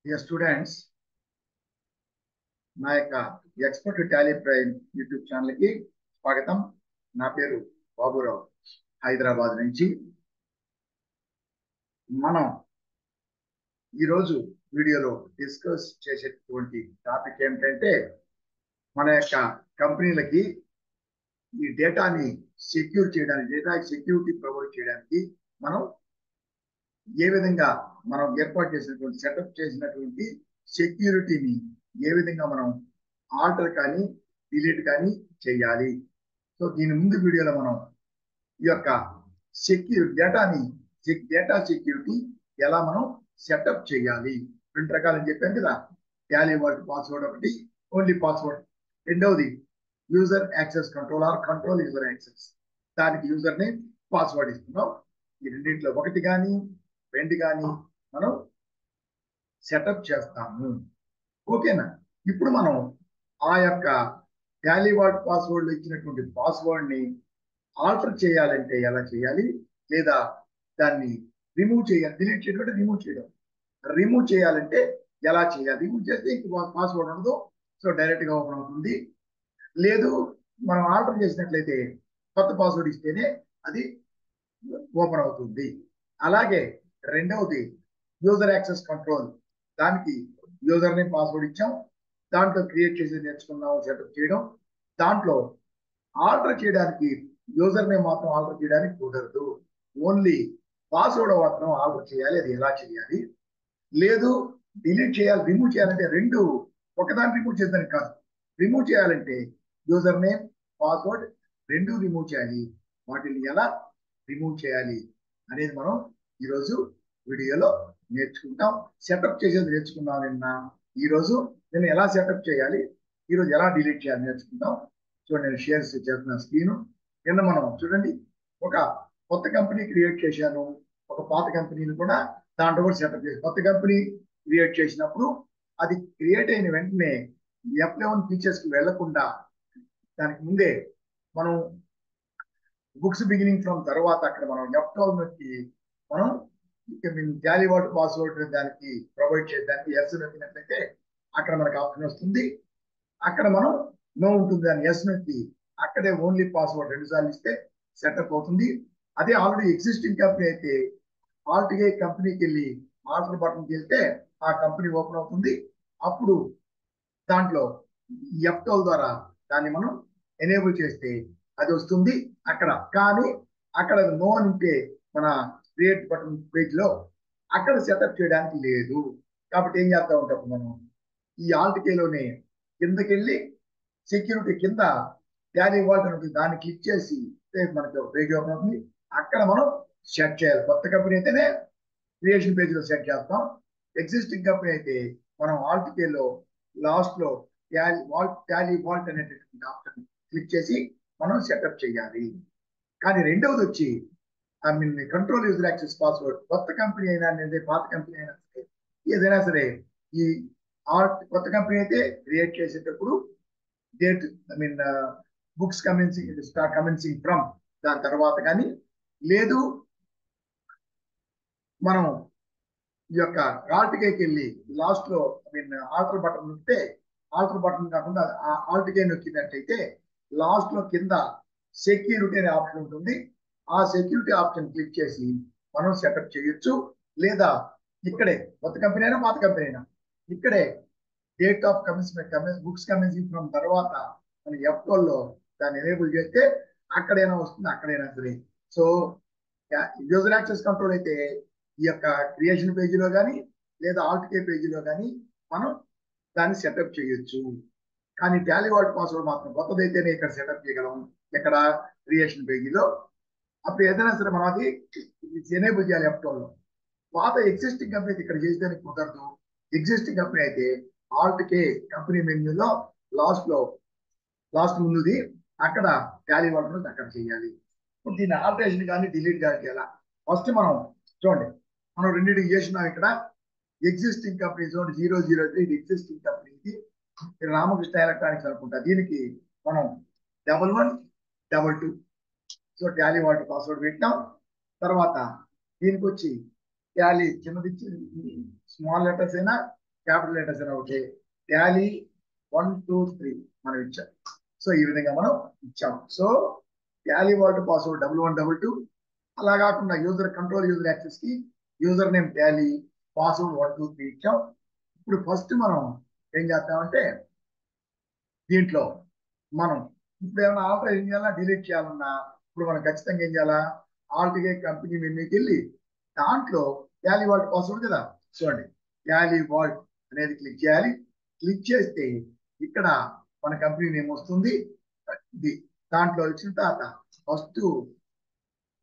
Dear students, నా యొక్క expert Tally prime YouTube ఛానల్కి స్వాగతం. నా పేరు బాబురావు, హైదరాబాద్ నుంచి. మనం ఈరోజు వీడియోలో డిస్కస్ చేసేటువంటి టాపిక్ ఏమిటంటే, మన యొక్క కంపెనీలకి ఈ డేటాని సెక్యూర్ చేయడానికి, డేటాకి సెక్యూరిటీ ప్రొవైడ్ చేయడానికి మనం ఏ విధంగా మనం ఏర్పాటు చేసినటువంటి సెటప్ చేసినటువంటి సెక్యూరిటీని ఏ విధంగా మనం ఆల్టర్ కానీ డిలీట్ కానీ చేయాలి. సో దీని ముందు వీడియోలో మనం ఈ యొక్క డేటా సెక్యూరిటీ ఎలా మనం సెటప్ చేయాలి, రెండు రకాలని చెప్పాను కదా. టాలీ వాల్ట్ పాస్వర్డ్ ఒకటి, ఓన్లీ పాస్వర్డ్. రెండవది user access control or control user access. దానికి యూజర్ నేమ్, పాస్వర్డ్ ఇస్తున్నాం. ఈ రెండింటిలో ఒకటి కానీ రెండు కానీ మనం సెటప్ చేస్తాము. ఓకేనా? ఇప్పుడు మనం ఆ యొక్క టాలీ వాల్ట్ పాస్వర్డ్ ఇచ్చినటువంటి పాస్వర్డ్ ని ఆల్టర్ చేయాలంటే ఎలా చేయాలి, లేదా దాన్ని రిమూవ్ చేయాలి, డిలీట్ చేయడం అంటే రిమూవ్ చేయడం, రిమూవ్ చేయాలంటే ఎలా చేయాలి. రిమూవ్ చేస్తే ఇంక పాస్వర్డ్ ఉండదు, సో డైరెక్ట్ గా ఓపెన్ అవుతుంది. లేదు మనం ఆల్టర్ చేసినట్లయితే కొత్త పాస్వర్డ్ ఇస్తేనే అది ఓపెన్ అవుతుంది. అలాగే రెండవది యూజర్ యాక్సెస్ కంట్రోల్. దానికి యూజర్ నేమ్, పాస్వర్డ్ ఇచ్చాం, దాంట్లో క్రియేట్ చేసి నేర్చుకున్నాం సెటప్ చేయడం. దాంట్లో ఆల్టర్ చేయడానికి యూజర్ నేమ్ మాత్రం ఆల్టర్ చేయడానికి కుదరదు, ఓన్లీ పాస్వర్డ్ మాత్రం ఆల్టర్ చేయాలి. అది ఎలా చేయాలి? లేదు డిలీట్ చేయాలి, రిమూవ్ చేయాలంటే రెండు ఒకదాన్ని రిమూవ్ చేద్దానికి కాదు. రిమూవ్ చేయాలంటే యూజర్ నేమ్, పాస్వర్డ్ రెండు రిమూవ్ చేయాలి. వాటిని ఎలా రిమూవ్ చేయాలి అనేది మనం ఈరోజు వీడియోలో నేర్చుకుంటాం. సెటప్ చేసేది నేర్చుకున్నాం నిన్న. ఈరోజు నేను ఎలా సెటప్ చేయాలి, ఈరోజు ఎలా డిలీట్ చేయాలి నేర్చుకుంటాం. చూడండి, నేను షేర్ చేస్తున్న స్క్రీన్. నిన్న మనం చూడండి, ఒక కొత్త కంపెనీ క్రియేట్ చేశాను, ఒక పాత కంపెనీని కూడా దాంట్లో కూడా సెటప్ చేసి, కొత్త కంపెనీ క్రియేట్ చేసినప్పుడు అది క్రియేట్ అయిన వెంటనే F11 ఫీచర్స్ కి వెళ్లకుండా దానికి ముందే మనం బుక్స్ బిగినింగ్ ఫ్రమ్ తర్వాత అక్కడ మనం F12 నొక్కి మనం టాలీ వాల్ట్ పాస్వర్డ్ దానికి ప్రొవైడ్ చేయడానికి ఎస్ నొక్కినట్లయితే అక్కడ మనకు ఆప్షన్ వస్తుంది. అక్కడ మనం నో ఉంటుంది, దాన్ని ఎస్ నొక్కి అక్కడే ఓన్లీ పాస్వర్డ్ 2 సార్లు ఇస్తే సెటప్ అవుతుంది. అదే ఆల్రెడీ ఎగ్జిస్టింగ్ కంపెనీ అయితే ఆల్ట్గా కంపెనీకి వెళ్ళి ఆల్టర్ బటన్కి వెళ్తే ఆ కంపెనీ ఓపెన్ అవుతుంది. అప్పుడు దాంట్లో F12 ద్వారా దాన్ని మనం ఎనేబుల్ చేస్తే అది వస్తుంది అక్కడ. కానీ అక్కడ నో అని ఉంటే మన క్రియేట్ బటన్ పేజ్ లో అక్కడ సెటప్ చేయడానికి లేదు. కాబట్టి ఏం చేస్తా ఉంటాం మనం, ఈ ఆల్ట్ కేలోనే కిందకెళ్ళి సెక్యూరిటీ కింద టాలీ వాల్ట్ ఉంటుంది, దాన్ని క్లిక్ చేసి మనకి పేజ్ ఓపెన్ అవుతుంది. అక్కడ మనం సెట్ చేయాలి. కొత్త కంపెనీ అయితేనే క్రియేషన్ పేజ్ లో సెట్ చేస్తాం. ఎగ్జిస్టింగ్ కంపెనీ అయితే మనం ఆల్ట్ కేలో లాస్ట్ లో టాలీ వాల్ట్ అనేటటువంటి ఆప్షన్ క్లిక్ చేసి మనం సెటప్ చేయాలి. కానీ రెండవది వచ్చి కంట్రోల్ యూజర్ యాక్సెస్ పాస్వర్డ్. కొత్త కంపెనీ అయినా లేదా పాత కంపెనీ అయినా సరే, ఏదైనా సరే, ఈ కొత్త కంపెనీ అయితే క్రియేట్ చేసేటప్పుడు డేట్ బుక్స్ కమెన్సింగ్ ఫ్రమ్ దాని తర్వాత కానీ, లేదు మనం ఈ యొక్క ఆల్ట్కేకి వెళ్ళి లాస్ట్ లో ఆల్టర్ బటన్ నొక్కితే, ఆల్టర్ బటన్ కాకుండా ఆల్ట్కే నొక్కినట్టయితే లాస్ట్ లో కింద సెక్యూరిటీ అనే ఆప్షన్ ఉంటుంది. ఆ సెక్యూరిటీ ఆప్షన్ క్లిక్ చేసి మనం సెటప్ చేయొచ్చు. లేదా ఇక్కడే కొత్త కంపెనీ అయినా పాత కంపెనీ అయినా ఇక్కడే date of books commencing from తర్వాత మనం F12 లో దాన్ని ఎనేబుల్ చేస్తే అక్కడైనా వస్తుంది, అక్కడైనా సరే. సో యూజర్ యాక్సెస్ కంట్రోల్ అయితే ఈ యొక్క క్రియేషన్ పేజీలో కానీ లేదా ఆల్ట్కే పేజీలో కానీ మనం దాన్ని సెటప్ చేయొచ్చు. కానీ టాలీ వాల్ట్ పాస్వర్డ్ మాత్రం కొత్తదైతేనే ఇక్కడ సెటప్ చేయగలం, ఇక్కడ క్రియేషన్ పేజీలో. అప్పుడు ఏదైనా సరే మనం అది ఎనేబుల్ చేయాలి F12 లో. పాత ఎగ్జిస్టింగ్ కంపెనీ ఇక్కడ చేసేదానికి కుదరదు. ఎగ్జిస్టింగ్ కంపెనీ అయితే ఆల్ట్కే కంపెనీ మెన్యూలో లాస్ట్ ముందుది అక్కడ టాలీ వాల్ట్ అక్కడ చేయాలి. ఇప్పుడు దీన్ని ఆల్టరేషన్ కానీ డిలీట్ కానీ చేయాలా? ఫస్ట్ మనం చూడండి, మనం రెండింటికి చేసినాం. ఇక్కడ ఎగ్జిస్టింగ్ కంపెనీ చూడండి 003, ఇది ఎగ్జిస్టింగ్ కంపెనీ, ఇది రామకృష్ణ ఎలక్ట్రానిక్స్ అనుకుంటా. దీనికి మనం 1122 సో టాలీ వాల్ట్ పాస్వర్డ్ పెట్టాం. తర్వాత దీనికి వచ్చి టాలీ చిన్నది స్మాల్ లెటర్స్ అయినా క్యాపిటల్ లెటర్స్ అయినా ఒకటి, టాలీ 1 2 3 మనం ఇచ్చాం. సో ఈ విధంగా మనం ఇచ్చాం. సో టాలీ వాల్ట్ పాస్వర్డ్ 1122, అలా కాకుండా యూజర్ కంట్రోల్ యూజర్ యాక్సెస్ కి యూజర్ నేమ్ టాలీ, పాస్వర్డ్ 1 2 3 ఇచ్చాం. ఇప్పుడు ఫస్ట్ మనం ఏం చేస్తామంటే దీంట్లో మనం ఇప్పుడు ఏమైనా ఆపరేషన్ చేయాలా డిలీట్ చేయాలన్నా ఇప్పుడు మనం ఖచ్చితంగా ఏం చేయాలా, ఆల్ట్గా కంపెనీ మెనూకి వెళ్ళి దాంట్లో టాలీ వాల్ట్ పాస్వర్డ్ కదా, చూడండి టాలీ వాల్ట్ అనేది క్లిక్ చేయాలి. క్లిక్ చేస్తే ఇక్కడ మన కంపెనీ నేమ్ వస్తుంది. ఇది దాంట్లో వచ్చిన తర్వాత ఫస్ట్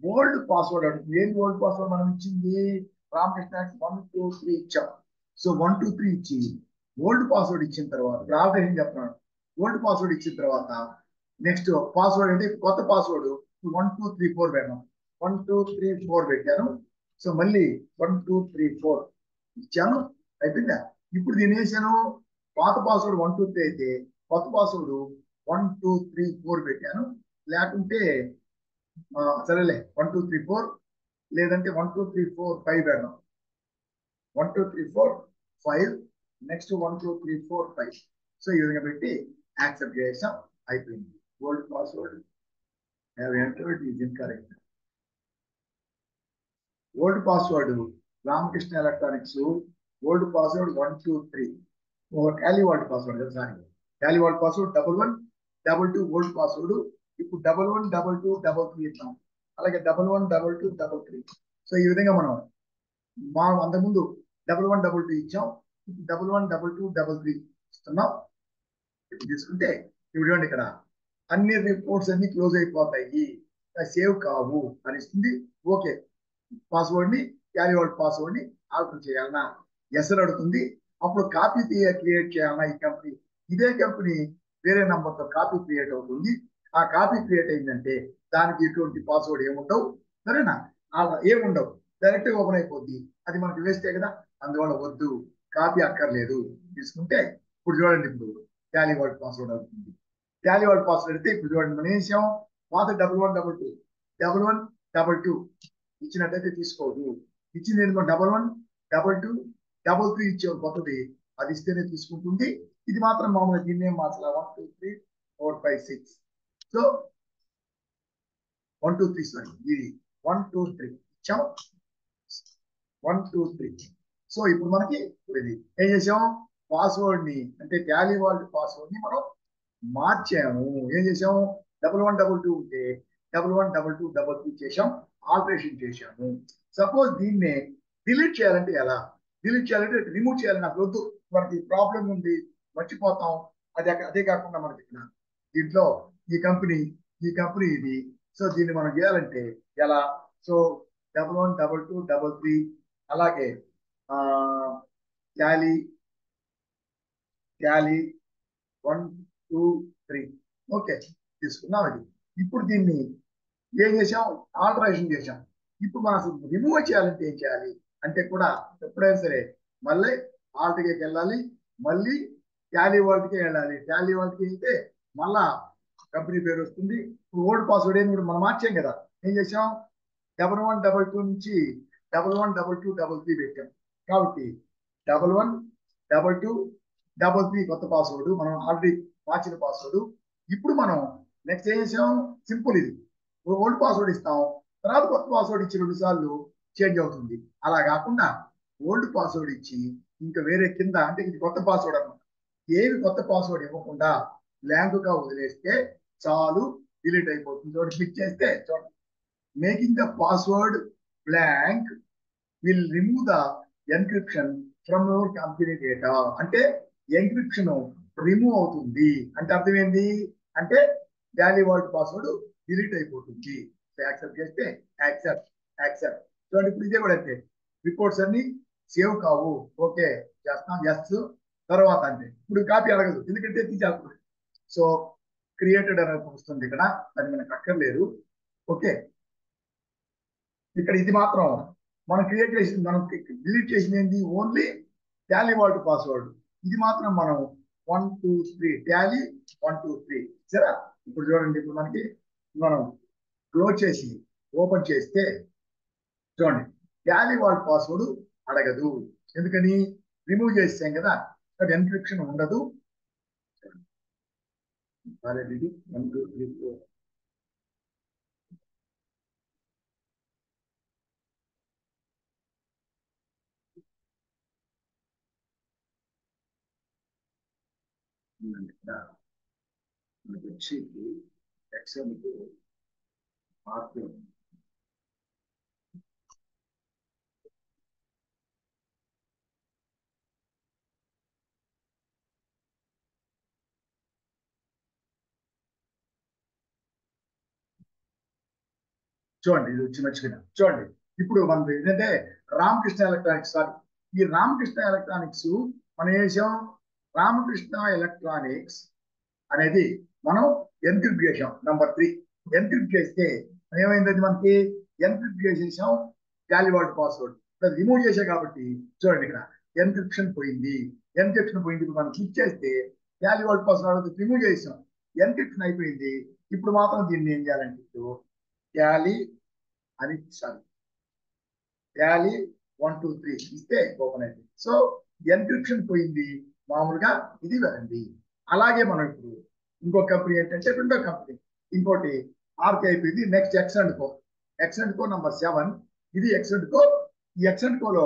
ఓల్డ్ పాస్వర్డ్ అడుగుతుంది. ఏం ఓల్డ్ పాస్వర్డ్ మనం ఇచ్చింది, రామకృష్ణ 1 2 3 ఇచ్చాం. సో 1 2 3 ఇచ్చి ఓల్డ్ పాస్వర్డ్ ఇచ్చిన తర్వాత ఆపరేషన్ చెప్తున్నాడు. ఓల్డ్ పాస్వర్డ్ ఇచ్చిన తర్వాత నెక్స్ట్ పాస్వర్డ్ అంటే కొత్త పాస్వర్డ్ 1 2 3 4 పెట్టాను. 1 2 3 4 పెట్టాను. సో మళ్ళీ 1 2 3 4 ఇచ్చాను. అయిపోయిందా? ఇప్పుడు దీని వేసాను పాత పాస్వర్డ్ 1 2 3 అయితే కొత్త పాస్వర్డ్ 1 2 3 4 పెట్టాను. లేకుంటే సరేలే 1 2 3 4 లేదంటే 1 2 3 4 5 పెడదాం. 1 2 3 4 5 నెక్స్ట్ 1 2 3 4 5. సో ఈ విధంగా పెట్టి యాక్సెప్ట్ చేసాం. అయిపోయింది. Old password have entered is incorrect. Old password Ramakrishna electronics old password 1 2 3 Tally vault password కదా, sorry Tally vault password 1122 old password. ఇప్పుడు 112233 ఇస్తాం. అలాగే 112233. సో ఈ విధంగా మనం అంతకుముందు 1122 ఇచ్చాం. ఇప్పుడు 112233 ఇస్తున్నాం. ఇప్పుడు తీసుకుంటే చూడండి ఇక్కడ అన్ని రిపోర్ట్స్ అన్ని క్లోజ్ అయిపోతాయి, సేవ్ కావు అని ఇస్తుంది. ఓకే, పాస్వర్డ్ ని టాలీ వాల్ట్ పాస్వర్డ్ ని ఆల్టర్ చేయాలన్నా ఎస్ అడుగుతుంది. అప్పుడు కాపీ క్రియేట్ చేయాలన్నా ఈ కంపెనీ ఇదే కంపెనీ వేరే నంబర్తో కాపీ క్రియేట్ అవుతుంది. ఆ కాపీ క్రియేట్ అయిందంటే దానికి ఇటువంటి పాస్వర్డ్ ఏముండవు, సరేనా, అలా ఏముండవు, డైరెక్ట్ గా ఓపెన్ అయిపోద్ది. అది మనకి వేస్తే కదా, అందువల్ల వద్దు, కాపీ అక్కర్లేదు. తీసుకుంటే ఇప్పుడు చూడండి, ఇప్పుడు టాలీ వాల్ట్ పాస్వర్డ్ అవుతుంది. టాలీ వాల్ట్ పాస్వర్డ్ అయితే ఇప్పుడు చూడండి మనం ఏం చేసాం, పాత 1122 1122 ఇచ్చినట్టయితే తీసుకోదు. ఇచ్చింది 112233 ఇచ్చే కొత్తది అది ఇస్తేనే తీసుకుంటుంది. ఇది మాత్రం మామూలుగా దీన్ని ఏం మార్చాల 1 2 3 4 5 6. సో 1 2 3 సారీ ఇది 1 2 3 ఇచ్చాం. 1 2 3. సో ఇప్పుడు మనకి ఇది ఏం చేసాం, పాస్వర్డ్ ని అంటే టాలీ వాల్ట్ పాస్వర్డ్ ని మనం మార్చాము. ఏం చేసాము, 1122 ఉంటే 112233 చేసాం, ఆల్టరేషన్ చేశాము. సపోజ్ దీన్నే డిలీట్ చేయాలంటే ఎలా, డిలీట్ చేయాలంటే రిమూవ్ చేయాలని నాకు వద్దు, మనకి ప్రాబ్లం ఉంది మర్చిపోతాం. అదే కాకుండా మనకి ఇక్కడ దీంట్లో ఈ కంపెనీ ఇది. సో దీన్ని మనం చేయాలంటే ఎలా, సో 112233 అలాగే టాలీ 1 2 3 ఓకే తీసుకున్నాం. అది ఇప్పుడు దీన్ని ఏం చేసాం, ఆల్టరేషన్ చేసాం. ఇప్పుడు మనం అసలు రిమూవ్ చేయాలంటే ఏం చేయాలి అంటే కూడా ఎప్పుడైనా సరే మళ్ళీ ఆల్ట్కి వెళ్ళాలి, మళ్ళీ టాలీ వాల్ట్కి వెళ్ళాలి. టాలీ వాల్ట్కి వెళ్తే మళ్ళా కంపెనీ పేరు వస్తుంది. ఓల్డ్ పాస్వర్డ్ ఏం కూడా మనం మార్చాం కదా, ఏం చేసాం 1122 నుంచి 112233 పెట్టాం. కాబట్టి 112233 కొత్త పాస్వర్డ్, మనం ఆల్రెడీ మార్చిన పాస్వర్డ్. ఇప్పుడు మనం నెక్స్ట్ ఏం చేసాం, సింపుల్ ఇది ఓల్డ్ పాస్వర్డ్ ఇస్తాం, తర్వాత కొత్త పాస్వర్డ్ ఇచ్చి 2 సార్లు చేంజ్ అవుతుంది. అలా కాకుండా ఓల్డ్ పాస్వర్డ్ ఇచ్చి ఇంకా వేరే కింద అంటే ఇది కొత్త పాస్వర్డ్ అన్నమాట, ఏమి కొత్త పాస్వర్డ్ ఇవ్వకుండా బ్లాంక్ గా వదిలేస్తే చాలు, డిలీట్ అయిపోతుంది. చూడండి క్లిక్ చేస్తే చూడండి, making the password blank will remove the encryption from your company data. అంటే ఎన్క్రిప్షన్ రిమూవ్ అవుతుంది అంటే అర్థం ఏంటి అంటే టాలీ వాల్ట్ పాస్వర్డ్ డిలీట్ అయిపోతుంది. యాక్సెప్ట్ చేస్తే యాక్సెప్ట్. చూడండి ఇప్పుడు ఇదే కూడా అంటే రిపోర్ట్స్ అన్ని సేవ్ కావు, ఓకే చేస్తాం ఎస్. తర్వాత అంటే ఇప్పుడు కాపీ అడగదు ఎందుకంటే తీసేస్తుంది. సో క్రియేటెడ్ అనేది వస్తుంది ఇక్కడ, అది మనకు అక్కర్లేదు. ఓకే, ఇక్కడ ఇది మాత్రం మనం క్రియేట్ చేసింది, మనం డిలీట్ చేసింది ఏంటి, ఓన్లీ టాలీ వాల్ట్ పాస్వర్డ్. ఇది మాత్రం మనం 1 2 3 టాలీ 1 2 3 సరే. ఇప్పుడు చూడండి, ఇప్పుడు మనకి మనం క్లోజ్ చేసి ఓపెన్ చేస్తే చూడండి టాలీ వాల్ట్ పాస్వర్డ్ అడగదు. ఎందుకని, రిమూవ్ చేసాం కదా, ఇక్కడ ఎన్క్రిప్షన్ ఉండదు. ఆల్రెడీ 1 2 3 4 మనకి వచ్చి ఎక్సెల్కు మార్పు చూడండి, ఇది వచ్చి మంచిగా చూడండి. ఇప్పుడు మనది ఏంటంటే రామకృష్ణ ఎలక్ట్రానిక్స్. సారీ, ఈ రామకృష్ణ ఎలక్ట్రానిక్స్ మనం వేసాం. రామకృష్ణ ఎలక్ట్రానిక్స్ అనేది మనం ఎన్క్రిప్ట్ చేసాం. నంబర్ 3 ఎన్క్రిప్ట్ చేస్తే ఏమైంది, మనకి ఎన్క్రిప్ట్ చేసేసాం వాల్యూడ్ పాస్వర్డ్. రిమూవ్ చేసాం కాబట్టి చూడండి ఇక్కడ ఎన్క్రిప్షన్ పోయింది. ఎన్క్రిప్షన్ పోయింది. ఇప్పుడు మనం క్లిక్ చేస్తే వాల్యూడ్ పాస్వర్డ్ రిమూవ్ చేసాం, ఎన్క్రిప్షన్ అయిపోయింది. ఇప్పుడు మాత్రం దీన్ని ఏం చేయాలంటే ఇప్పుడు టాలీ అని ఇచ్చాను. టాలీ 1 2 3 ఇస్తే ఓపెన్ అయింది. సో ఎన్క్రిప్షన్ పోయింది. మామూలుగా ఇది వెళ్ళండి. అలాగే మనం ఇప్పుడు ఇంకో కంపెనీ ఏంటంటే రెండో కంపెనీ, ఇంకోటి ఆర్కే అయిపోయింది. నెక్స్ట్ ఎక్సెంట్ కో నంబర్ 7. ఇది ఎక్సెంట్ కో. ఈ ఎక్సెంట్ కోలో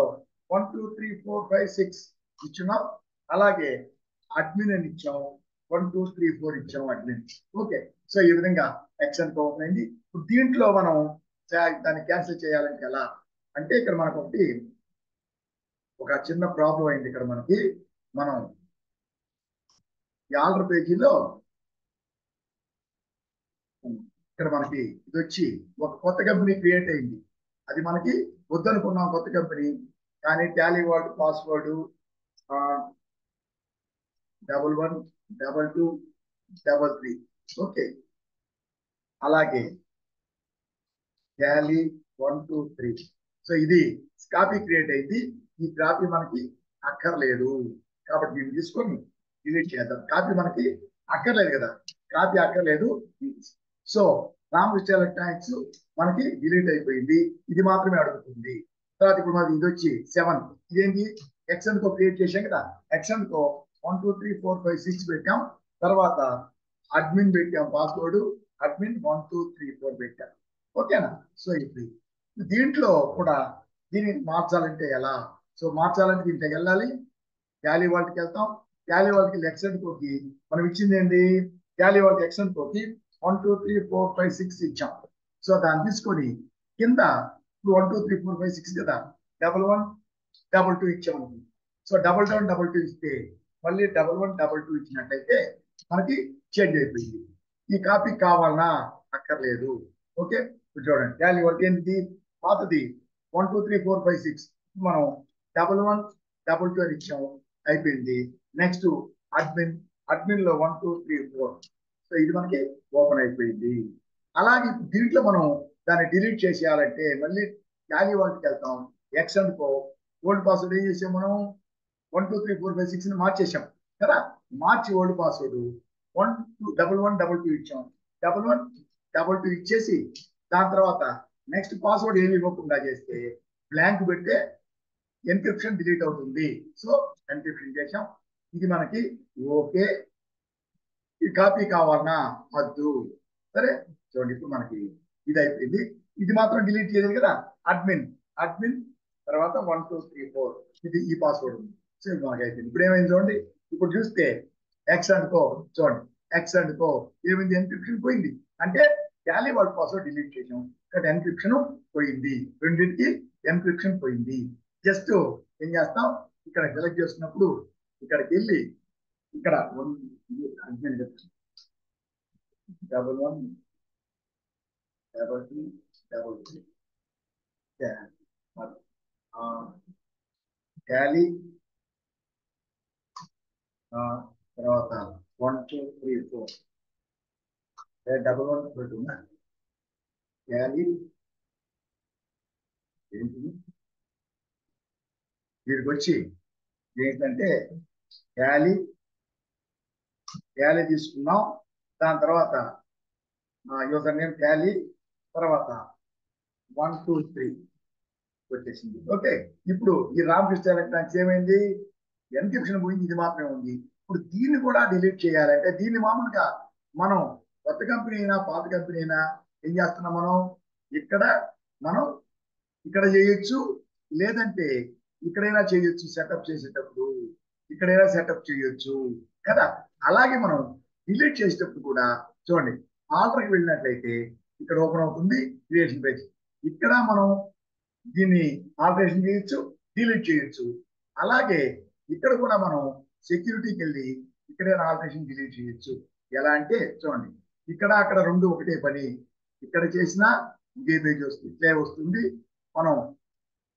1 2 3 4 5 6 ఇచ్చున్నాం. అలాగే అడ్మిన్ అని ఇచ్చాం. 1 2 3 4 ఇచ్చాం అడ్మిన్. ఓకే, సో ఈ విధంగా ఎక్సెంట్ కో ఓపెన్ అయింది. ఇప్పుడు దీంట్లో మనం దాన్ని క్యాన్సిల్ చేయాలంటే ఎలా అంటే ఇక్కడ మనకు ఒక చిన్న ప్రాబ్లం అయింది. ఇక్కడ మనం ఈ ఆర్డర్ పేజీలో ఇక్కడ మనకి ఇది వచ్చి ఒక కొత్త కంపెనీ క్రియేట్ అయింది. అది మనకి వద్దనుకున్నాం కొత్త కంపెనీ, కానీ టాలీ వాల్డ్ పాస్వర్డ్ 11 22 33. ఓకే, అలాగే టాలీ 1 2 3. సో ఇది కాపీ క్రియేట్ అయింది. ఈ కాపీ మనకి అక్కర్లేదు కాబట్టి దీన్ని తీసుకొని డిలీట్ చేద్దాం. కాపీ మనకి అక్కర్లేదు కదా, కాపీ అక్కర్లేదు. సో రామకృష్ణ ఎలక్ట్రానిక్స్ మనకి డిలీట్ అయిపోయింది. ఇది మాత్రమే అడుగుతుంది. తర్వాత ఇప్పుడు మనకి ఇది వచ్చి 7. ఇదేంటి, ఎక్సెంట్ కో క్రియేట్ చేసాం కదా, ఎక్సెంట్ కో 1 2 3 4 5 6 పెట్టాం. తర్వాత అడ్మిన్ పెట్టాం, పాస్వర్డ్ అడ్మిన్ 1 2 3 4 పెట్టాం. ఓకేనా. సో ఇప్పుడు దీంట్లో కూడా దీన్ని మార్చాలంటే ఎలా? సో మార్చాలంటే దీంట్లోకి వెళ్ళాలి, టాలీ వాల్ట్కి వెళ్తాం. టాలీ వాల్ట్కి ఎక్సెంట్ కోకి మనం ఇచ్చింది ఏంటి, టాలీ వాల్ట్ ఎక్సెంట్ కోకి 1 2 3 4 5 6 ఇచ్చాం. సో దాన్ని తీసుకొని కింద 1 2 3 4 5 6 కదా, 11 22 ఇచ్చాం. సో 11 22 ఇస్తే మళ్ళీ 11 22 ఇచ్చినట్టయితే మనకి చేంజ్ అయిపోయింది. ఈ కాపీ కావాలన్నా అక్కర్లేదు. ఓకే, చూడండి టాలీ వాల్ట్ ఏంటి, పాతది 1 2 3 4 5 6 మనం 11 22 అని ఇచ్చాము, అయిపోయింది. నెక్స్ట్ అడ్మిన్ లో 1 2 3 4. సో ఇది మనకి ఓపెన్ అయిపోయింది. అలాగే దీంట్లో మనం దాన్ని డిలీట్ చేసేయాలంటే మళ్ళీ టాలీ వాల్ట్కి వెళ్తాం. ఎక్సెంట్ కో ఓల్డ్ పాస్వర్డ్ ఏం చేసాం మనం, 1 2 3 4 5 6 ని మార్చేసాం కదా. మార్చి ఓల్డ్ పాస్వర్డ్ 1 2 11 22 ఇచ్చాం. 11 22 ఇచ్చేసి దాని తర్వాత నెక్స్ట్ పాస్వర్డ్ ఏమి ఇవ్వకుండా చేస్తే బ్లాంక్ పెడితే ఎన్క్రిప్షన్ డిలీట్ అవుతుంది. సో ఎన్క్రిప్షన్ చేసాం. ఇది మనకి ఓకే. ఈ కాపీ కావాలన్నా వద్దు. సరే చూడండి, ఇప్పుడు మనకి ఇది అయిపోయింది. ఇది మాత్రం డిలీట్ చేయలేదు కదా, అడ్మిన్ తర్వాత 1 2 3 4 ఇది ఈ పాస్వర్డ్ ఉంది. సో ఇది మనకి అయిపోయింది. ఇప్పుడు ఏమైంది చూడండి, ఇప్పుడు చూస్తే ఎక్సెంట్ కో చూడండి, ఎక్సెంట్ కో ఏమైంది, ఎన్క్రిప్షన్ పోయింది. అంటే టాలీ వాల్ట్ పాస్వర్డ్ డిలీట్ చేసాం, ఇక్కడ ఎన్క్రిప్షన్ పోయింది. రెండింటికి ఎన్క్రిప్షన్ పోయింది. జస్ట్ ఏం చేస్తాం, ఇక్కడ సెలెక్ట్ చేస్తున్నప్పుడు ఇక్కడికి వెళ్ళి ఇక్కడ 11 22 33 టాలీ తర్వాత 1 2 3 4 11 22 టాలీ ఏంటి వీరికి వచ్చి ఏంటంటే టాలీ తీసుకున్నాం. దాని తర్వాత యూజర్ నేమ్ టాలీ, తర్వాత 1 2 3 వచ్చేసింది. ఓకే, ఇప్పుడు ఈ రామకృష్ణ ఎలక్ట్రానిక్స్ ఏమైంది, ఎన్క్రిప్షన్ పోయింది, ఇది మాత్రమే ఉంది. ఇప్పుడు దీన్ని కూడా డిలీట్ చేయాలంటే దీన్ని మామూలుగా మనం కొత్త కంపెనీ అయినా పాత కంపెనీ అయినా ఏం చేస్తున్నాం ఇక్కడ మనం ఇక్కడ చేయొచ్చు, లేదంటే ఇక్కడైనా చేయొచ్చు. సెటప్ చేసేటప్పుడు ఇక్కడైనా సెటప్ చేయొచ్చు కదా. అలాగే మనం డిలీట్ చేసేటప్పుడు కూడా చూడండి, ఆల్టర్కి వెళ్ళినట్లయితే ఇక్కడ ఓపెన్ అవుతుంది క్రియేషన్ పేజ్. ఇక్కడ మనం దీన్ని ఆల్టరేషన్ చేయొచ్చు, డిలీట్ చేయొచ్చు. అలాగే ఇక్కడ కూడా మనం సెక్యూరిటీకి వెళ్ళి ఇక్కడైనా ఆల్టరేషన్ డిలీట్ చేయొచ్చు. ఎలా అంటే చూడండి, ఇక్కడ అక్కడ రెండు ఒకటే పని. ఇక్కడ చేసినా ఇదే పేజ్ వస్తుంది, ఇట్లే వస్తుంది. మనం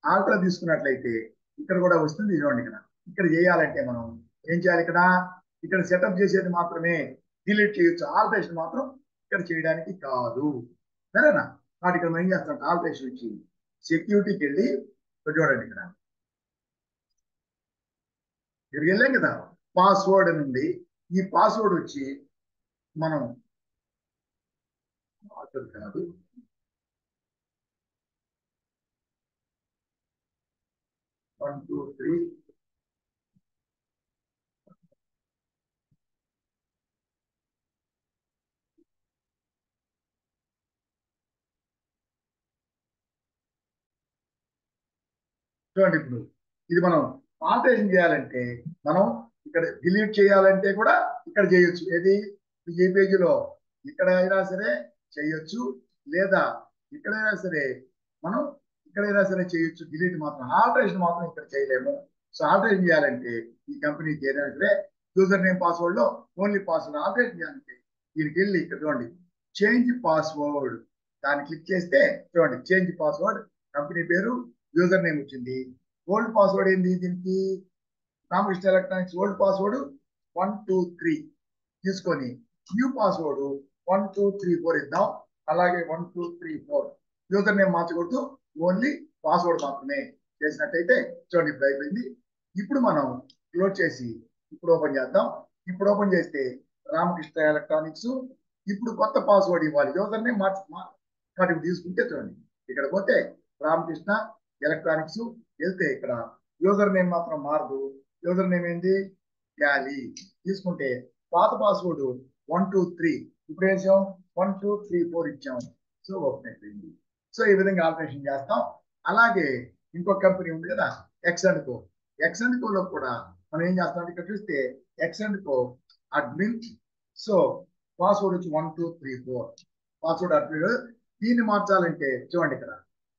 ఆల్టర్ తీసుకున్నట్లయితే ఇక్కడ కూడా వస్తుంది. చూడండి, ఇక్కడ చేయాలంటే మనం ఏం చేయాలి? ఇక్కడ సెటప్ చేసేది మాత్రమే డిలీట్ చేయొచ్చు, ఆల్టరేషన్ మాత్రం ఇక్కడ చేయడానికి కాదు. సరేనా? కాబట్టి ఇక్కడ మనం ఏం చేస్తాం, ఆల్టరేషన్ ఇచ్చి సెక్యూరిటీకి వెళ్ళి చూడండి, ఇక్కడికి వెళ్ళాం కదా, పాస్వర్డ్ అని ఉంది. ఈ పాస్వర్డ్ వచ్చి మనం కాదు, వన్ టూ త్రీ చూడండి. ఇప్పుడు ఇది మనం ఆల్టరేషన్ చేయాలంటే మనం ఇక్కడ డిలీట్ చేయాలంటే కూడా ఇక్కడ చేయొచ్చు. ఏది ఏ పేజీలో ఇక్కడైనా సరే చేయొచ్చు, లేదా ఇక్కడైనా సరే మనం ఇక్కడైనా సరే చేయొచ్చు. డిలీట్ మాత్రం, ఆల్టరేషన్ మాత్రం ఇక్కడ చేయలేము. సో ఆల్టరేషన్ చేయాలంటే ఈ కంపెనీకి ఏదైనా సరే యూజర్ నేమ్ పాస్వర్డ్ లో ఓన్లీ పాస్వర్డ్ ఆల్టరేషన్ చేయాలంటే దీనికి వెళ్ళి ఇక్కడ చూడండి, చేంజ్ పాస్వర్డ్ దాన్ని క్లిక్ చేస్తే చూడండి, చేంజ్ పాస్వర్డ్, కంపెనీ పేరు, యూజర్ నేమ్ వచ్చింది. ఓల్డ్ పాస్వర్డ్ ఏంది దీనికి? రామకృష్ణ ఎలక్ట్రానిక్స్ ఓల్డ్ పాస్వర్డ్ 123 తీసుకొని న్యూ పాస్వర్డ్ 1234 ఇద్దాం. అలాగే 1234 యూజర్ నేమ్ మార్చకూడదు, ఓన్లీ పాస్వర్డ్ మాత్రమే చేసినట్టయితే చూడండి ఇప్పుడు అయిపోయింది. ఇప్పుడు మనం క్లోజ్ చేసి ఇప్పుడు ఓపెన్ చేద్దాం. ఇప్పుడు ఓపెన్ చేస్తే రామకృష్ణ ఎలక్ట్రానిక్స్, ఇప్పుడు కొత్త పాస్వర్డ్ ఇవ్వాలి, యూజర్ నేమ్ కాబట్టి తీసుకుంటే చూడండి, ఇక్కడ పోతే రామకృష్ణ ఎలక్ట్రానిక్స్ వెళ్తే ఇక్కడ యూజర్ నేమ్ మాత్రం మారదు. యూజర్ నేమ్ ఏంది? టాలీ. తీసుకుంటే పాత పాస్వర్డ్ 123, ఇప్పుడు వేసాం 1234 ఇచ్చాం. సో ఓపెన్ అయిపోయింది. సో ఈ విధంగా ఆపరేషన్ చేస్తాం. అలాగే ఇంకొక కంపెనీ ఉంది కదా, X and co. X and కోలో కూడా మనం ఏం చేస్తాం, ఇక్కడ చూస్తే X and co admin. So password వచ్చి 1234 పాస్వర్డ్ అడ్మిన్. దీన్ని మార్చాలంటే చూడండి, ఇక్కడ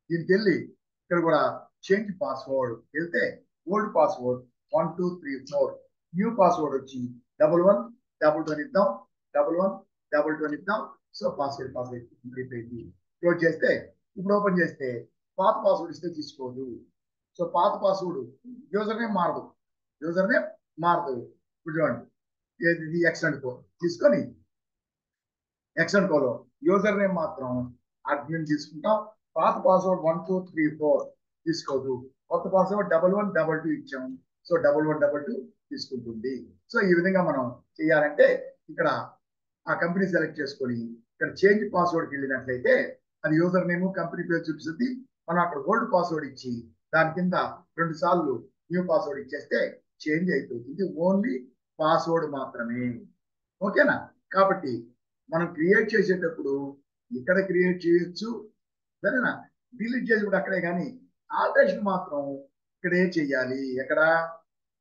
దీనికి వెళ్ళి ఇక్కడ కూడా చేంజ్ పాస్వర్డ్ వెళ్తే ఓల్డ్ పాస్వర్డ్ 1234, న్యూ పాస్వర్డ్ వచ్చి 1111 ఇద్దాం, 1111 ఇద్దాం. సో పాస్వర్డ్ అయిపోయింది. క్లోజ్ చేస్తే ఇప్పుడు ఓపెన్ చేస్తే పాత పాస్వర్డ్ ఇస్తే తీసుకోదు. సో పాత పాస్వర్డ్ యూజర్ నేమ్ మారదు, యూజర్ నేమ్ మారదు. ఇప్పుడు చూడండి, ఇది ఎక్స్ అండ్ కో తీసుకొని ఎక్స్ అండ్ కోలో యూజర్ నేమ్ మాత్రం అడ్మిన్ తీసుకుంటాం. పాత పాస్వర్డ్ 1234 తీసుకోదు, కొత్త పాస్వర్డ్ 1122 ఇచ్చాము. సో 1122 తీసుకుంటుంది. సో ఈ విధంగా మనం చేయాలంటే ఇక్కడ ఆ కంపెనీ సెలెక్ట్ చేసుకొని ఇక్కడ చేంజ్ పాస్వర్డ్కి వెళ్ళినట్లయితే అది యూజర్ నేమ్ కంపెనీ పేరు చూపిస్తుంది. మనం అక్కడ ఓల్డ్ పాస్వర్డ్ ఇచ్చి దాని కింద 2 సార్లు న్యూ పాస్వర్డ్ ఇచ్చేస్తే చేంజ్ అయిపోతుంది, ఓన్లీ పాస్వర్డ్ మాత్రమే. ఓకేనా? కాబట్టి మనం క్రియేట్ చేసేటప్పుడు ఇక్కడ క్రియేట్ చేయొచ్చు, సరేనా? డిలీట్ చేసి కూడా అక్కడే, కానీ ఆల్టరేషన్ మాత్రం ఇక్కడే చెయ్యాలి. ఎక్కడ?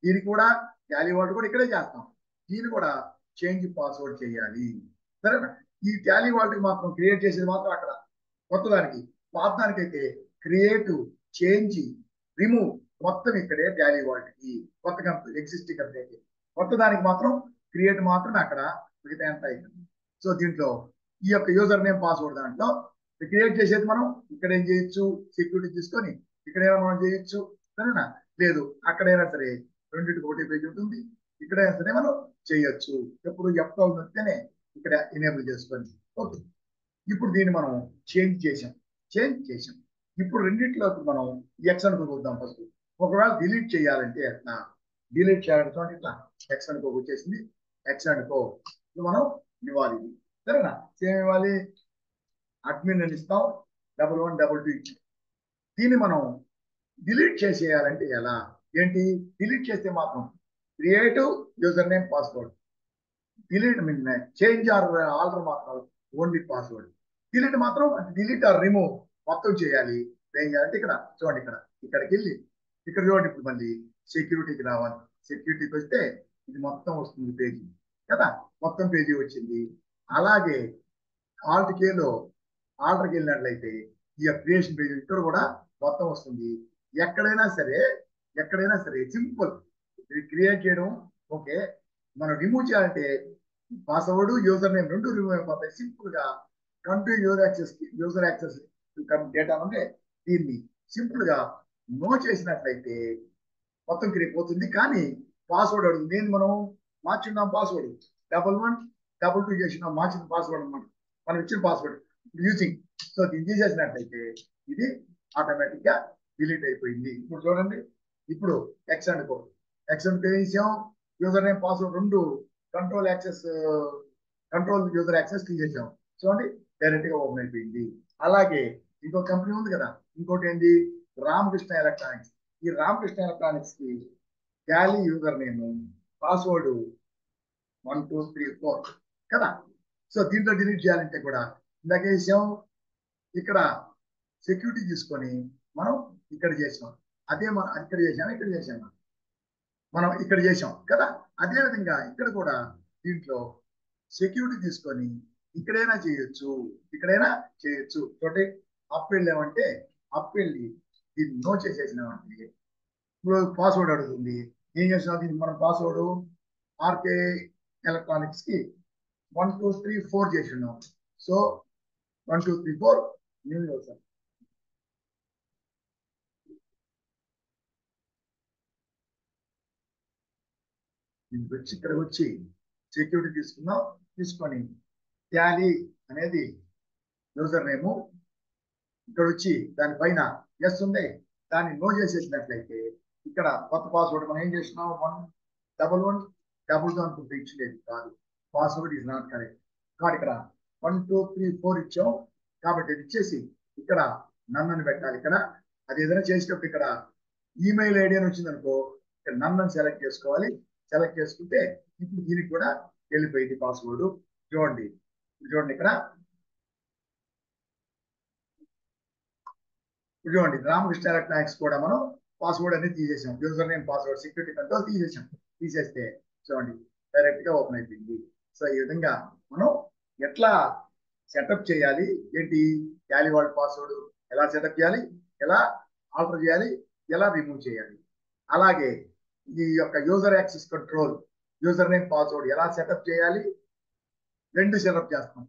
దీనికి కూడా టాలీ వాల్ట్ కూడా ఇక్కడే చేస్తాం, దీన్ని కూడా చేంజ్ పాస్వర్డ్ చేయాలి, సరేనా? ఈ టాలీ వాల్ట్ మాత్రం క్రియేట్ చేసేది మాత్రం అక్కడ, కొత్త దానికి. పాత దానికైతే క్రియేట్, చేంజ్, రిమూవ్ మొత్తం ఇక్కడే టాలీ వాల్ట్ కి. కొత్త కంపెనీ ఎగ్జిస్టింగ్ కంపెనీ అయితే, కొత్త దానికి మాత్రం క్రియేట్ మాత్రమే అక్కడ, మిగతా ఎంత అవుతుంది. సో దీంట్లో ఈ యొక్క యూజర్ నేమ్ పాస్వర్డ్ దాంట్లో క్రియేట్ చేసేది మనం ఇక్కడ ఏం చేయొచ్చు, సెక్యూరిటీ తీసుకొని ఇక్కడైనా మనం చేయొచ్చు, సరేనా? లేదు అక్కడైనా సరే రెండింటికి ఒకటి పేజ్ ఉంటుంది, ఇక్కడైనా సరే మనం చేయొచ్చు. ఎప్పుడు F12 నొక్కితేనే ఇక్కడ ఎనేబుల్ చేసుకోండి. ఓకే, ఇప్పుడు దీన్ని మనం చేంజ్ చేసాం. ఇప్పుడు రెండింటిలోకి మనం ఎక్స్ అనుకో చూద్దాం ఫస్ట్. ఒకవేళ డిలీట్ చేయాలంటే ఎట్లా? డిలీట్ చేయాలంటే ఇట్లా ఎక్స్ అనుకో వచ్చేసింది. ఎక్స్ అనుకో మనం ఇవ్వాలి, సరేనా? సేమ్ ఇవ్వాలి, అడ్మిన్ అని ఇస్తాం, 1122 ఇచ్చాం. దీన్ని మనం డిలీట్ చేసేయాలంటే ఎలా? ఏంటి డిలీట్ చేస్తే మాత్రం create user name password, delete mean change or alter మాత్రం ఓన్లీ పాస్వర్డ్, డిలీట్ మాత్రం డిలీట్ ఆర్ రిమూవ్ మొత్తం చేయాలి. ఏం చేయాలంటే ఇక్కడ చూడండి, ఇక్కడికి వెళ్ళి ఇక్కడ చూడండి, ఇప్పుడు మళ్ళీ సెక్యూరిటీకి రావాలి. సెక్యూరిటీకి వస్తే ఇది మొత్తం వస్తుంది పేజీ కదా, మొత్తం పేజీ వచ్చింది. అలాగే ఆల్టర్కి వెళ్ళినట్లయితే ఈ క్రియేషన్ పేజీ ఇక్కడ కూడా మొత్తం వస్తుంది. ఎక్కడైనా సరే సింపుల్ క్రియేట్ చేయడం. ఓకే, మనం రిమూవ్ చేయాలంటే పాస్వర్డ్ యూజర్ నేమ్ రెండు రిమూవ్ అయిపోతాయి. సింపుల్ గా కంటిన్యూ యూజర్ యాక్సెస్ డేటా ఉంటే దీన్ని సింపుల్ గా నో చేసినట్లయితే మొత్తం క్రియేట్ అవుతుంది. కానీ పాస్వర్డ్ అడుగుతుంది. ఏంది మనం మార్చున్నాం పాస్వర్డ్ 1112 చేసినాం, మార్చిన పాస్వర్డ్ అనమాట, మనం ఇచ్చిన పాస్వర్డ్ యూజింగ్. సో దీన్ని తీసేసినట్లయితే ఇది ఆటోమేటిక్ గా డిలీట్ అయిపోయింది. ఇప్పుడు చూడండి, ఇప్పుడు ఎక్స్ అండ్ ఏం చేసాం, యూజర్ నేమ్ పాస్వర్డ్ రెండు కంట్రోల్ యూజర్ యాక్సెస్ తీసేసాం. చూడండి డైరెక్ట్ గా ఓపెన్ అయిపోయింది. అలాగే ఇంకో కంపెనీ ఉంది కదా, ఇంకోటి ఏంది రామకృష్ణ ఎలక్ట్రానిక్స్. ఈ రామకృష్ణ ఎలక్ట్రానిక్స్ కి గ్యాలీ యూజర్ నేమ్ పాస్వర్డ్ 1234 కదా. సో దీంట్లో డిలీట్ చేయాలంటే కూడా ఇందాక చేసాం, ఇక్కడ సెక్యూరిటీ తీసుకొని మనం ఇక్కడ చేసాం. అదే మనం ఇక్కడ చేసాం మనం ఇక్కడ చేసాం కదా. అదే విధంగా ఇక్కడ కూడా దీంట్లో సెక్యూరిటీ తీసుకొని ఇక్కడైనా చేయొచ్చు. చూడండి అప్ వెళ్ళామంటే వెళ్ళి దీన్ని నో చేసేసినామంటే ఇప్పుడు పాస్వర్డ్ అడుగుతుంది. ఏం చేసినాం, దీనికి మనం పాస్వర్డ్ ఆర్కే ఎలక్ట్రానిక్స్ కి 1234 చేసి ఉన్నాం. So 1234 new user. ఇక్కడికి వచ్చి సెక్యూరిటీ తీసుకొని ట్యాలీ అనేది యూజర్ నేము, ఇక్కడ వచ్చి దానిపైన ఎస్ ఉంది, దాన్ని నో చేసేసినట్లయితే ఇక్కడ కొత్త పాస్వర్డ్ మనం ఏం చేసినాం 1111 అనుకుంటే ఇచ్చలేదు కాదు, పాస్వర్డ్ ఈజ్ నాట్ కరెక్ట్. కాబట్టి ఇక్కడ 1234 ఇచ్చాం. కాబట్టి ఇది ఇచ్చేసి ఇక్కడ నన్ను పెట్టాలి. ఇక్కడ అది ఏదైనా చేసేటప్పుడు ఇక్కడ ఈమెయిల్ ఐడి అని వచ్చింది అనుకో, ఇక్కడ నన్ను సెలెక్ట్ చేసుకోవాలి. సెలెక్ట్ చేసుకుంటే ఇప్పుడు దీనికి కూడా వెళ్ళిపోయింది పాస్వర్డ్. చూడండి ఇక్కడ చూడండి రామకృష్ణ ఎలక్ట్రానిక్స్ కూడా మనం పాస్వర్డ్ అనేది తీసేసాం. User name password security control తీసేస్తే చూడండి డైరెక్ట్ గా ఓపెన్ అయిపోయింది. సో ఈ విధంగా మనం ఎట్లా సెటప్ చేయాలి, ఏంటి ట్యాలీ వాల్ట్ పాస్వర్డ్ ఎలా సెటప్ చేయాలి, ఎలా ఆల్టర్ చేయాలి, ఎలా రిమూవ్ చేయాలి. అలాగే ఈ యొక్క user access control user name password ఎలా సెటప్ చేయాలి, రెండు సెటప్ చేస్తాం.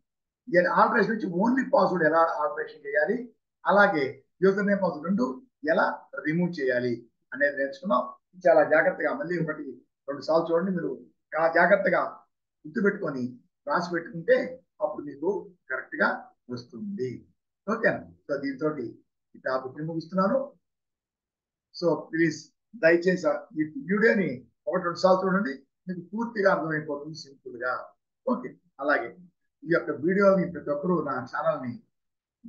ఆల్టరేషన్ నుంచి ఓన్లీ పాస్వర్డ్ ఎలా ఆల్టరేషన్ చేయాలి, అలాగే యూజర్ నేమ్ పాస్వర్డ్ రెండు ఎలా రిమూవ్ చేయాలి అనేది నేర్చుకున్నాం. చాలా జాగ్రత్తగా మళ్ళీ 1-2 సార్లు చూడండి. మీరు జాగ్రత్తగా గుర్తుపెట్టుకొని రాసి పెట్టుకుంటే అప్పుడు మీకు కరెక్ట్ గా వస్తుంది. ఓకేనా. సో దీంతో ఈ టాపిక్ ముగిస్తున్నాను. సో ప్లీజ్ దయచేసి ఈ వీడియోని 1-2 సార్లు చూడండి, మీకు పూర్తిగా అర్థమైపోతుంది సింపుల్ గా. ఓకే. అలాగే ఈ యొక్క వీడియోని ప్రతి ఒక్కరూ నా ఛానల్ ని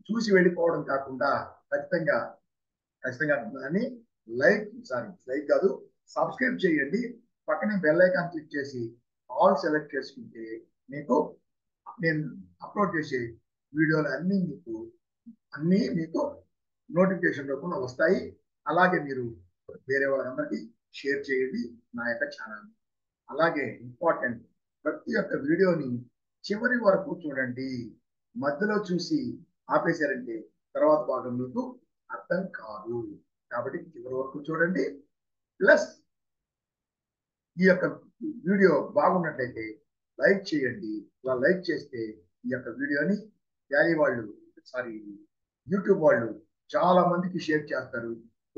చూసి వెళ్ళిపోవడం కాకుండా ఖచ్చితంగా దాన్ని లైక్ కాదు సబ్స్క్రైబ్ చేయండి. పక్కనే బెల్ ఐకాన్ క్లిక్ చేసి ఆల్ సెలెక్ట్ చేసుకుంటే మీకు నేను అప్లోడ్ చేసే వీడియోలు అన్నీ మీకు నోటిఫికేషన్ రూపంలో వస్తాయి. అలాగే మీరు వేరే వాళ్ళందరికీ షేర్ చేయండి నా యొక్క ఛానల్. అలాగే ఇంపార్టెంట్, ప్రతి ఒక్క వీడియోని చివరి వరకు చూడండి. మధ్యలో చూసి ఆపేశారంటే తర్వాత భాగం మీకు అర్థం కాదు. కాబట్టి చివరి వరకు చూడండి. ప్లస్ ఈ యొక్క వీడియో బాగున్నట్లయితే లైక్ చేయండి. ఇలా లైక్ చేస్తే ఈ యొక్క వీడియోని యూట్యూబ్ వాళ్ళు చాలా మందికి షేర్ చేస్తారు.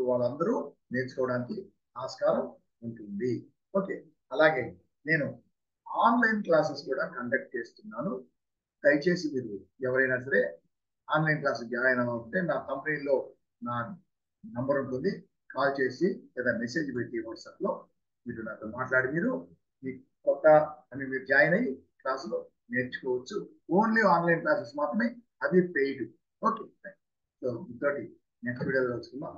వాళ్ళందరూ నేర్చుకోవడానికి ఆస్కారం ఉంటుంది. ఓకే. అలాగే నేను ఆన్లైన్ క్లాసెస్ కూడా కండక్ట్ చేస్తున్నాను. దయచేసి మీరు ఎవరైనా సరే ఆన్లైన్ క్లాస్ జాయిన్ అవ్వాలంటే నా కంపెనీలో నా నంబర్ ఉంటుంది, కాల్ చేసి లేదా మెసేజ్ పెట్టి వాట్సాప్ లో మీరు నాతో మాట్లాడి మీరు జాయిన్ అయ్యి క్లాసులో నేర్చుకోవచ్చు. ఓన్లీ ఆన్లైన్ క్లాసెస్ మాత్రమే, అది పెయిడ్. ఓకే. సో ఇంతటి నెక్స్ట్ వీడియోలో కలుసుకుందాం.